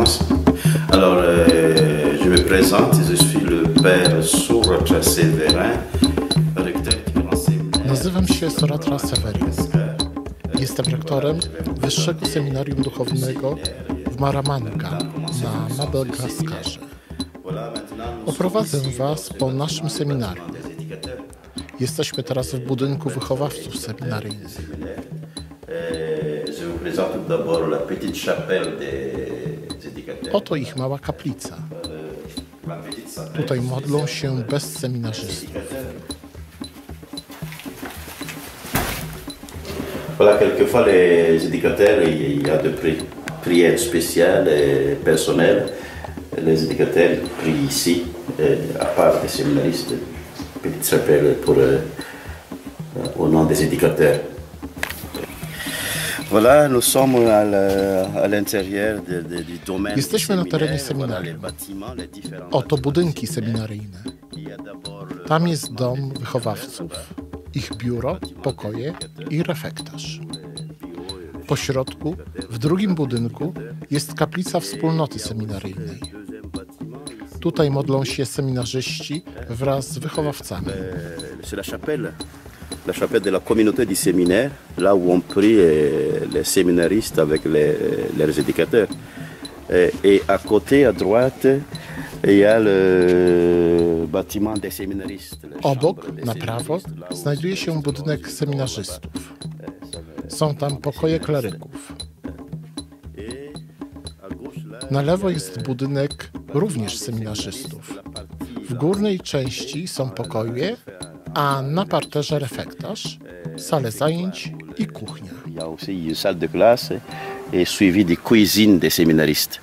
conférence. Alors, je me présente, je suis le père Suratra Severin, recteur du Grand Séminaire. Nazywam się Suratra Severin. Jestem rektorem Wyższego Seminarium Duchownego w Maramanca na Madagaskarze. Oprowadzę Was po naszym seminarium. Jesteśmy teraz w budynku wychowawców seminaryjnych. Oto ich mała kaplica. Tutaj modlą się bez seminarzystów. Voilà, quelquefois les éducateurs, il y a des prières spéciales et personnelles. Les éducateurs prient ici, à part des séminaristes, petite chapelle au nom des éducateurs. Voilà, nous sommes à l'intérieur du domaine. Jesteśmy na terenie seminarium. Oto budynki seminaryjne. Tam jest dom wychowawców, ich biuro, pokoje i refektarz. Po środku, w drugim budynku, jest kaplica wspólnoty seminaryjnej. Tutaj modlą się seminarzyści wraz z wychowawcami. La chapelle de la communauté du séminaire, là où on prie les séminaristes avec leurs éducateurs. Et à côté, à droite, il y a le bâtiment des séminaristes. Obok, na prawo, znajduje się budynek seminarzystów. Są tam pokoje kleryków. Na lewo jest budynek również seminarzystów. W górnej części są pokoje, a na parterze refektarz, salę zajęć i kuchnia. Il y a aussi une salle de classe et suivi des cuisines des séminaristes.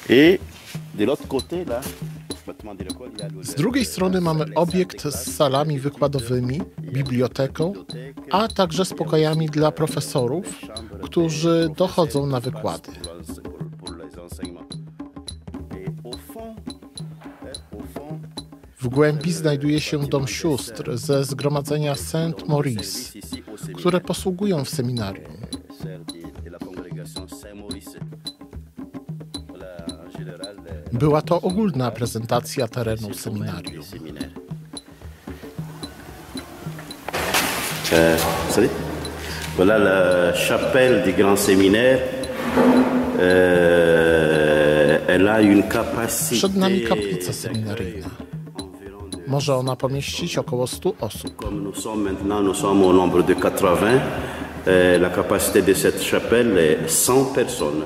Et de l'autre côté là, z drugiej strony mamy obiekt z salami wykładowymi, biblioteką, a także z pokojami dla profesorów, którzy dochodzą na wykłady. W głębi znajduje się dom sióstr ze zgromadzenia Saint Maurice, które posługują w seminarium. Była to ogólna prezentacja terenu seminarium. Voilà la chapelle du Grand Séminaire. Elle a une capacité. Przed nami kaplica seminaryjna. Może ona pomieścić około 100 osób. Comme nous sommes au nombre de 80. La capacité de cette chapelle est 100 personnes.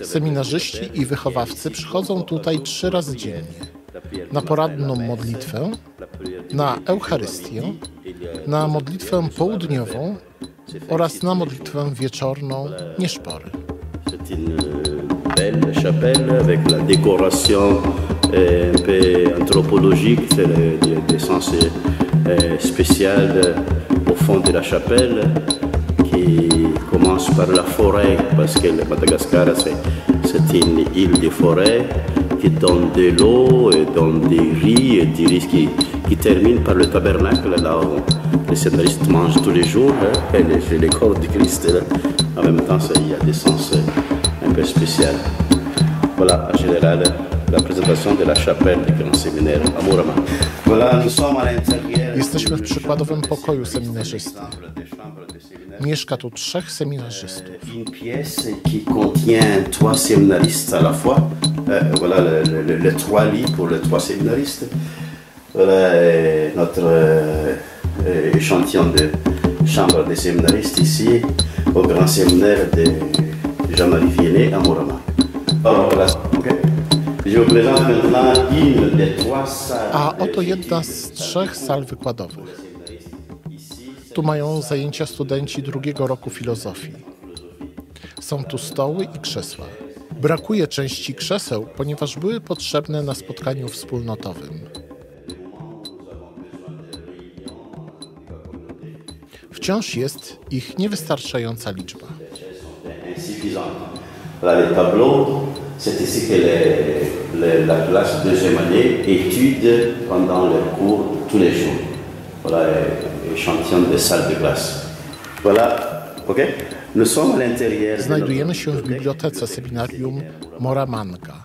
Seminarzyści i wychowawcy przychodzą tutaj 3 razy dziennie. Na poranną modlitwę, na Eucharystię, na modlitwę południową oraz na modlitwę wieczorną nieszpory. C'est une belle chapelle avec la décoration un peu anthropologique, c'est des sens spécial au fond de la chapelle qui commence par la forêt parce que le Madagascar c'est une île de forêt qui donne de l'eau et donne des riz et des riz qui termine par le tabernacle là où les séminaristes mangent tous les jours et les corps du Christ là. En même temps il y a des sens un peu spécial. Voilà en général la présentation de la chapelle du Grand Séminaire à Murama. Voilà, nous sommes à l'intérieur. Jesteśmy w przykładowym pokoju seminarzysty. Mieszka tu 3 seminarzystów. Une pièce qui contient 3 séminaristes à la fois. Voilà les 3 lits pour les 3 séminaristes. Voilà notre échantillon de chambre des séminaristes ici au Grand Séminaire de Jean-Marie Vianney à Murama. Alors voilà, ok. Je vous présente maintenant une des 3 salles. A oto jedna z 3 sal wykładowych. Tu mają zajęcia studenci 2. roku filozofii. Są tu stoły i krzesła. Brakuje części krzeseł, ponieważ były potrzebne na spotkaniu wspólnotowym. Wciąż jest ich niewystarczająca liczba. Les tableaux, c'est ici que la classe deuxième année étude pendant les cours tous les jours. Voilà, échantillon de salle de classe. Voilà Znajdujemy się w bibliotece seminarium Moramanga.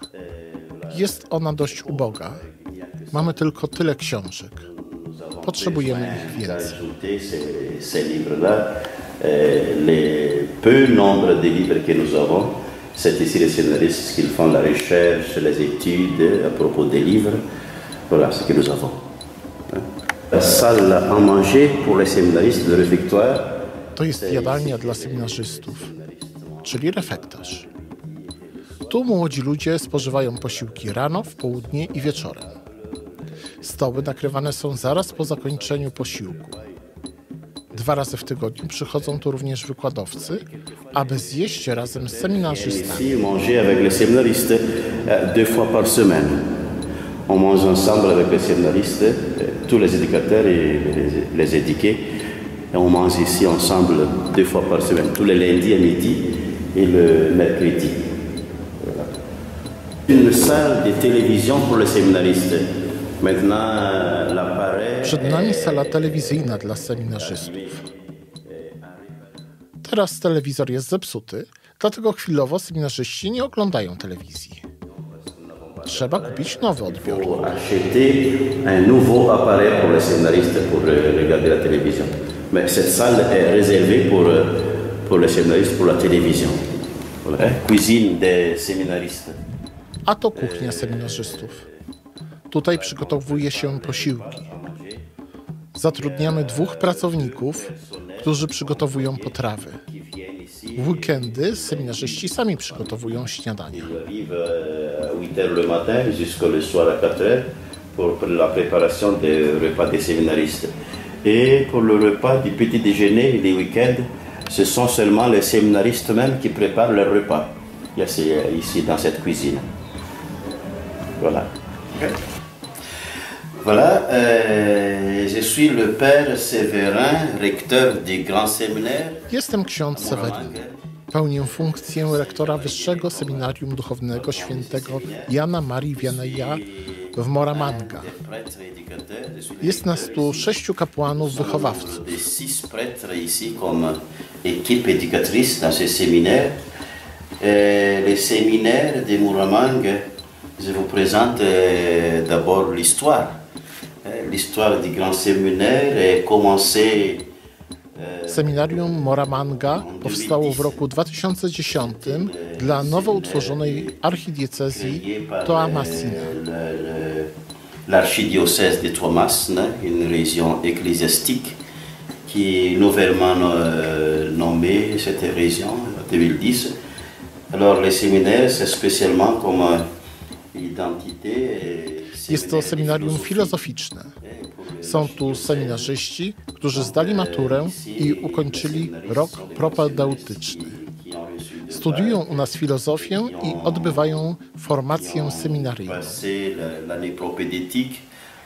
Jest ona dość uboga. Mamy tylko tyle książek. Potrzebujemy ich więcej. Peu nombre de livres que nous avons, c'est ici les séminaristes qui font la recherche, les études à propos des livres. Voilà ce que nous avons. La salle à manger pour les séminaristes, le réfectoire. To jest jadalnia dla seminarzystów, czyli refektarz. Tu młodzi ludzie spożywają posiłki rano, w południe i wieczorem. Stoły nakrywane są zaraz po zakończeniu posiłku. 2 razy w tygodniu przychodzą tu również wykładowcy, aby zjeść razem z seminarzystami. Ici, manger avec les séminaristes 2 fois par semaine. On mange ensemble avec les séminaristes, tous les éducateurs et les éduqués. Et on mange ici ensemble 2 fois par semaine, tous les lundis à midi et le mercredi. Voilà. Une salle de télévision pour les séminaristes. Przed nami sala telewizyjna dla seminarzystów. Teraz telewizor jest zepsuty, dlatego chwilowo seminarzyści nie oglądają telewizji. Trzeba kupić nowy odbiornik. Un nouveau appareil pour les séminaristes pour regarder la télévision. Mais cette salle est réservée pour les séminaristes pour la télévision. Cuisine des séminaristes. A to kuchnia seminarzystów. Tutaj przygotowuje się posiłki. Zatrudniamy 2 pracowników, którzy przygotowują potrawy. W weekendy seminarzyści sami przygotowują śniadania. Pour la préparation des repas des séminaristes. Et pour le repas du petit déjeuner et les week-ends, ce sont seulement les séminaristes eux-mêmes qui préparent leur repas. Ici, dans cette cuisine. Voilà. Voilà, je suis le père Séverin, recteur du Grand Séminaire. Jestem ksiądz Seweryn. Pełnię funkcję rektora Wyższego Seminarium Duchownego Świętego Jana Marii Vianney'a w Moramanga. Jest nas tu 6 kapłanów wychowawców. 6 prêtres ici comme équipe éducatrice dans ce séminaire. Le séminaire de Moramanga, je vous présente d'abord l'histoire. L'histoire du Grand Séminaire est commencée. Seminarium Moramanga powstało w roku 2010 dla nowo utworzonej archidiecezji Toamasina. L'archidiocèse de Toamasina, une région ecclésiastique qui est nouvellement nommée cette région en 2010. Alors les séminaires, c'est spécialement comme identité. Jest to seminarium filozoficzne. Są tu seminarzyści, którzy zdali maturę i ukończyli rok propedeutyczny. Studiują u nas filozofię i odbywają formację seminaryjną.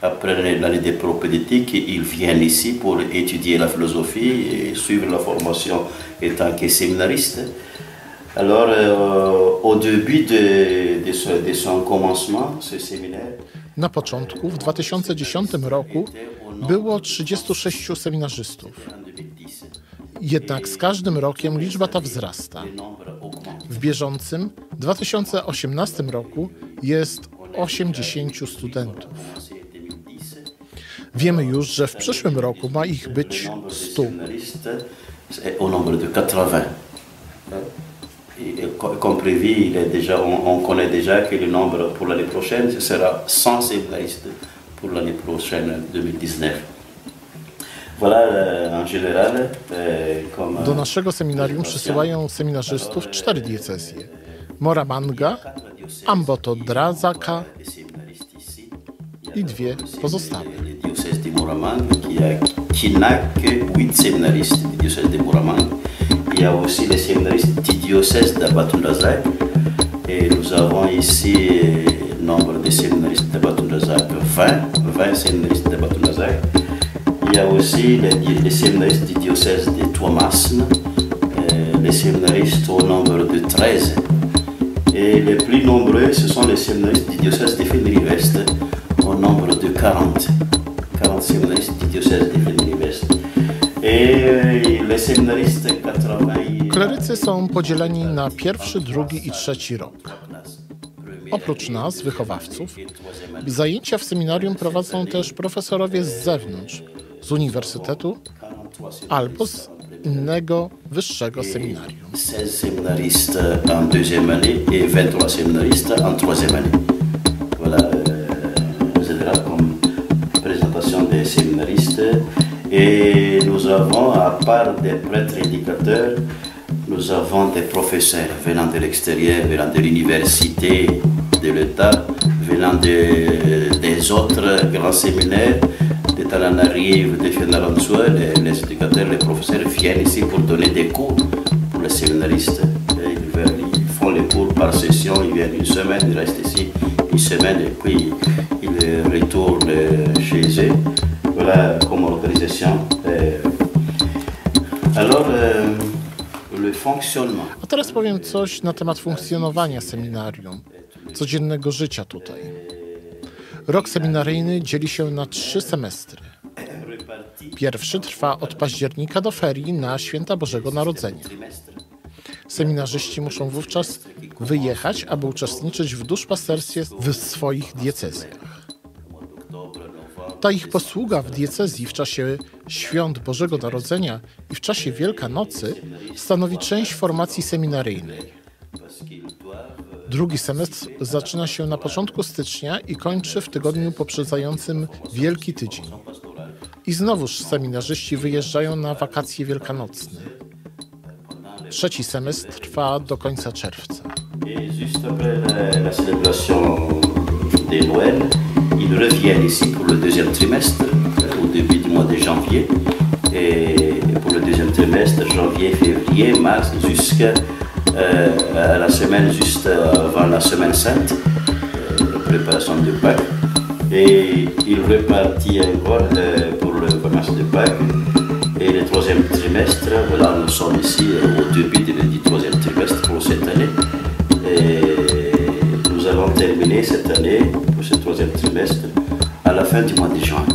Après l'année de propédeutique, ils viennent ici pour étudier la philosophie et suivre la formation en tant que séminariste. Alors, au début de son commencement, ce séminaire. Na początku, w 2010 roku, było 36 seminarzystów. Jednak z każdym rokiem liczba ta wzrasta. W bieżącym 2018 roku jest 80 studentów. Wiemy już, że w przyszłym roku ma ich być 100. Comme prévu, on connaît déjà que le nombre pour l'année prochaine, ce sera 100 séminaristes pour l'année prochaine, 2019. Voilà, en général, comme... Do naszego seminarium przysyłają seminarzystów 4 diecezje. Moramanga, Ambotodrazaka i 2 pozostałe. Diocèse de Moramanga, qui n'a que 8 séminaristes du diocèse de Moramanga. Il y a aussi les séminaristes du diocèse d'Abatundazak. Et nous avons ici nombre de séminaristes d'Abatundazak, 20 séminaristes d'Abatundazak. Il y a aussi les séminaristes du diocèse de Toamasina, les séminaristes au nombre de 13. Et les plus nombreux, ce sont les séminaristes du diocèse de Fénérivest, au nombre de 40. 40 séminaristes du diocèse de Fénérivest. Et les séminaristes 80 Klerycy są podzieleni na pierwszy, drugi i trzeci rok. Oprócz nas, wychowawców, zajęcia w seminarium prowadzą też profesorowie z zewnątrz, z uniwersytetu albo z innego wyższego seminarium. 16 séminaristes en deuxième année et 23 séminaristes en troisième année. Voilà, c'est là comme présentation des séminaristes. Et nous avons, à part des prêtres éducateurs, nous avons des professeurs venant de l'extérieur, venant de l'université de l'État, venant des autres grands séminaires, de Tananarive, de Fianarantsoa. Les éducateurs, les professeurs viennent ici pour donner des cours pour les séminaristes. Ils font les cours par session, ils viennent une semaine, ils restent ici une semaine et puis ils retournent chez eux. Voilà comme organisation. Alors, le fonctionnement. A teraz powiem coś na temat funkcjonowania seminarium, codziennego życia tutaj. Rok seminaryjny dzieli się na 3 semestry. Pierwszy trwa od października do ferii na Święta Bożego Narodzenia. Seminarzyści muszą wówczas wyjechać, aby uczestniczyć w duszpasterstwie w swoich diecezjach. Ta ich posługa w diecezji w czasie Świąt Bożego Narodzenia i w czasie Wielkanocy stanowi część formacji seminaryjnej. Drugi semestr zaczyna się na początku stycznia i kończy w tygodniu poprzedzającym Wielki Tydzień. I znowuż seminarzyści wyjeżdżają na wakacje wielkanocne. Trzeci semestr trwa do końca czerwca. Ils reviennent ici pour le deuxième trimestre, au début du mois de janvier. Et pour le deuxième trimestre, janvier, février, mars, jusqu'à la semaine juste avant la semaine sainte, préparation de Pâques. Et il repartit encore pour le vacances de Pâques. Et le troisième trimestre, voilà, nous sommes ici au début du troisième trimestre pour cette année. Et nous allons terminer cette année, pour ce troisième trimestre, à la fin du mois de juin.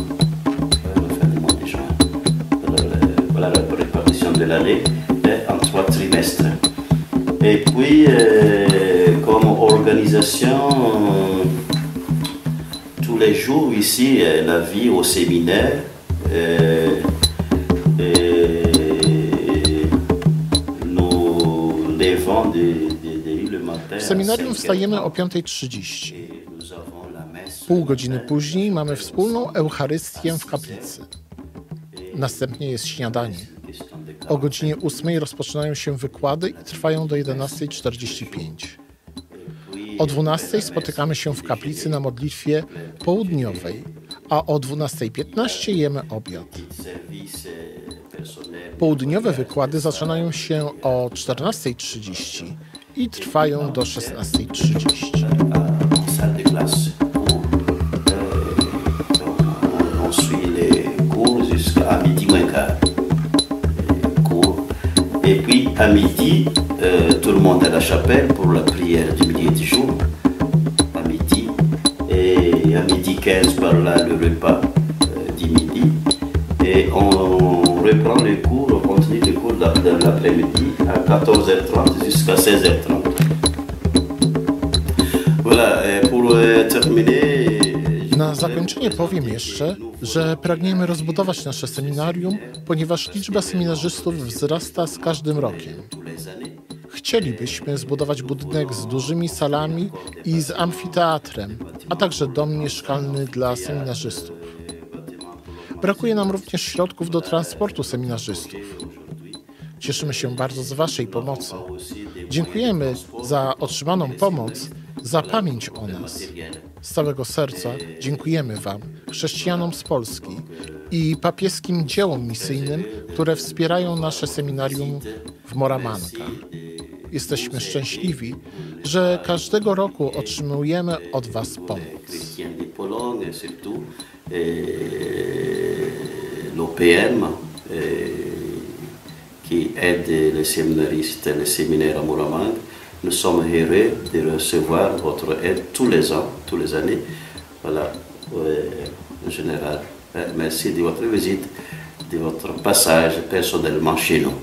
Voilà la répartition de l'année en 3 trimestres. Et puis, comme organisation, tous les jours ici, la vie au séminaire, nous levons le matin. W seminarium wstajemy o 5:30. Pół godziny później mamy wspólną Eucharystię w kaplicy. Następnie jest śniadanie. O godzinie 8 rozpoczynają się wykłady i trwają do 11:45. O 12 spotykamy się w kaplicy na modlitwie południowej, a o 12:15 jemy obiad. Południowe wykłady zaczynają się o 14:30 i trwają do 16:30. Et puis à midi, tout le monde à la chapelle pour la prière du milieu du jour. À midi. Et à midi 15 par là le repas du midi. Et on reprend les cours, on continue les cours de l'après-midi à 14h30 jusqu'à 16h30. Voilà, pour terminer. Na zakończenie powiem jeszcze, że pragniemy rozbudować nasze seminarium, ponieważ liczba seminarzystów wzrasta z każdym rokiem. Chcielibyśmy zbudować budynek z dużymi salami i z amfiteatrem, a także dom mieszkalny dla seminarzystów. Brakuje nam również środków do transportu seminarzystów. Cieszymy się bardzo z Waszej pomocy. Dziękujemy za otrzymaną pomoc, za pamięć o nas. Z całego serca dziękujemy Wam, chrześcijanom z Polski i papieskim dziełom misyjnym, które wspierają nasze seminarium w Moramanka. Jesteśmy szczęśliwi, że każdego roku otrzymujemy od Was pomoc. L'OPM qui aide les séminaristes et les séminaires à Moramangue. Nous sommes heureux de recevoir votre aide tous les ans, tous les années. Voilà, en général. Merci de votre visite, de votre passage personnellement chez nous.